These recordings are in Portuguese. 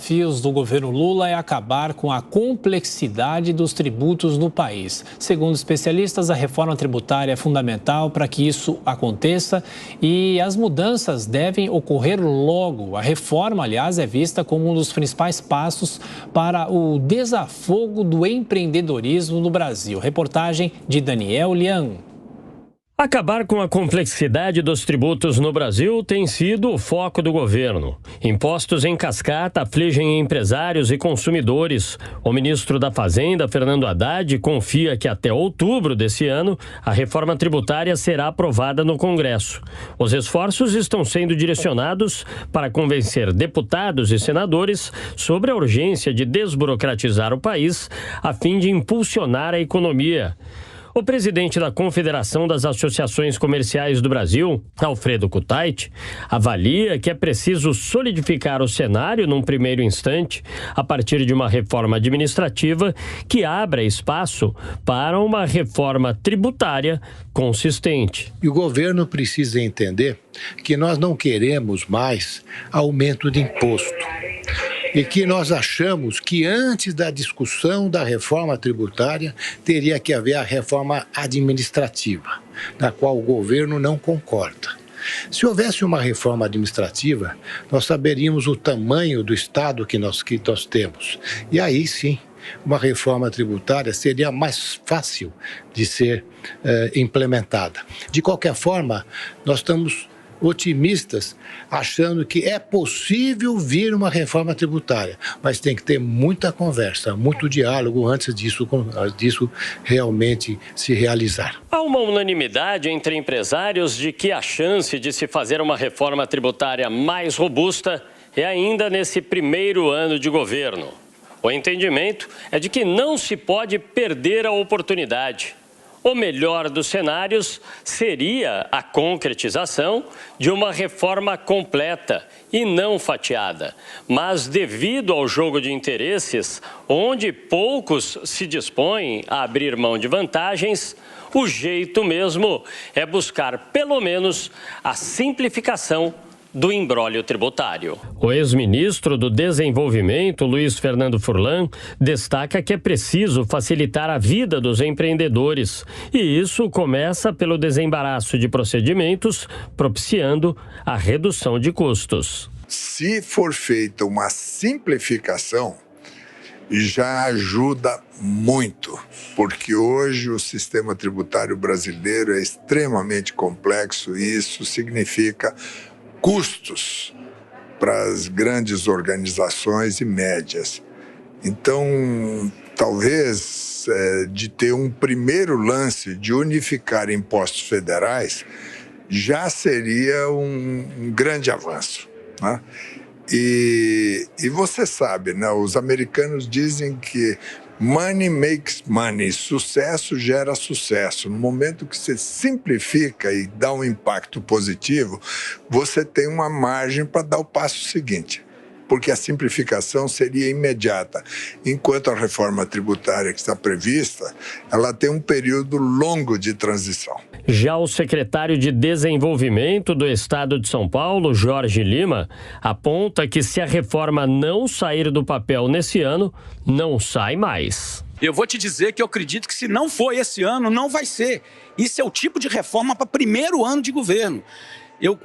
desafios do governo Lula é acabar com a complexidade dos tributos no país. Segundo especialistas, a reforma tributária é fundamental para que isso aconteça e as mudanças devem ocorrer logo. A reforma, aliás, é vista como um dos principais passos para o desafogo do empreendedorismo no Brasil. Reportagem de Daniel Lian. Acabar com a complexidade dos tributos no Brasil tem sido o foco do governo. Impostos em cascata afligem empresários e consumidores. O ministro da Fazenda, Fernando Haddad, confia que até outubro desse ano a reforma tributária será aprovada no Congresso. Os esforços estão sendo direcionados para convencer deputados e senadores sobre a urgência de desburocratizar o país a fim de impulsionar a economia. O presidente da Confederação das Associações Comerciais do Brasil, Alfredo Kutait, avalia que é preciso solidificar o cenário num primeiro instante, a partir de uma reforma administrativa que abra espaço para uma reforma tributária consistente. E o governo precisa entender que nós não queremos mais aumento de imposto. E que nós achamos que antes da discussão da reforma tributária teria que haver a reforma administrativa, da qual o governo não concorda. Se houvesse uma reforma administrativa, nós saberíamos o tamanho do Estado que nós temos. E aí sim, uma reforma tributária seria mais fácil de ser implementada. De qualquer forma, nós estamos otimistas, achando que é possível vir uma reforma tributária, mas tem que ter muita conversa, muito diálogo antes disso realmente se realizar. Há uma unanimidade entre empresários de que a chance de se fazer uma reforma tributária mais robusta é ainda nesse primeiro ano de governo. O entendimento é de que não se pode perder a oportunidade. O melhor dos cenários seria a concretização de uma reforma completa e não fatiada. Mas devido ao jogo de interesses, onde poucos se dispõem a abrir mão de vantagens, o jeito mesmo é buscar pelo menos a simplificação do imbróglio tributário. O ex-ministro do Desenvolvimento, Luiz Fernando Furlan, destaca que é preciso facilitar a vida dos empreendedores. E isso começa pelo desembaraço de procedimentos, propiciando a redução de custos. Se for feita uma simplificação, já ajuda muito, porque hoje o sistema tributário brasileiro é extremamente complexo e isso significa custos para as grandes organizações e médias. Então, talvez de ter um primeiro lance de unificar impostos federais já seria um grande avanço, né? E você sabe, né? Os americanos dizem que money makes money, sucesso gera sucesso. No momento que você simplifica e dá um impacto positivo, você tem uma margem para dar o passo seguinte, porque a simplificação seria imediata, enquanto a reforma tributária que está prevista, ela tem um período longo de transição. Já o secretário de Desenvolvimento do Estado de São Paulo, Jorge Lima, aponta que se a reforma não sair do papel nesse ano, não sai mais. Eu vou te dizer que eu acredito que se não for esse ano, não vai ser. Isso é o tipo de reforma para primeiro ano de governo. Eu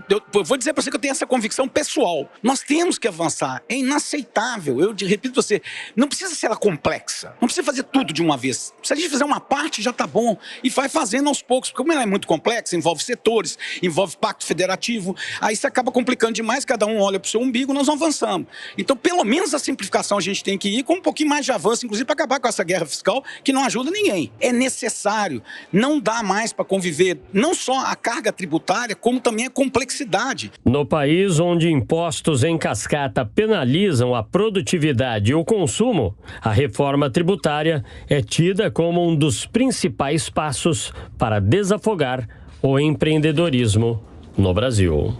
vou dizer para você que eu tenho essa convicção pessoal. Nós temos que avançar. É inaceitável. Eu repito para você, não precisa ser ela complexa. Não precisa fazer tudo de uma vez. Se a gente fizer uma parte, já está bom. E vai fazendo aos poucos. Porque como ela é muito complexa, envolve setores, envolve pacto federativo. Aí você acaba complicando demais, cada um olha para o seu umbigo, nós não avançamos. Então, pelo menos a simplificação a gente tem que ir com um pouquinho mais de avanço, inclusive para acabar com essa guerra fiscal que não ajuda ninguém. É necessário. Não dá mais para conviver não só a carga tributária, como também a complexidade. No país onde impostos em cascata penalizam a produtividade e o consumo, a reforma tributária é tida como um dos principais passos para desafogar o empreendedorismo no Brasil.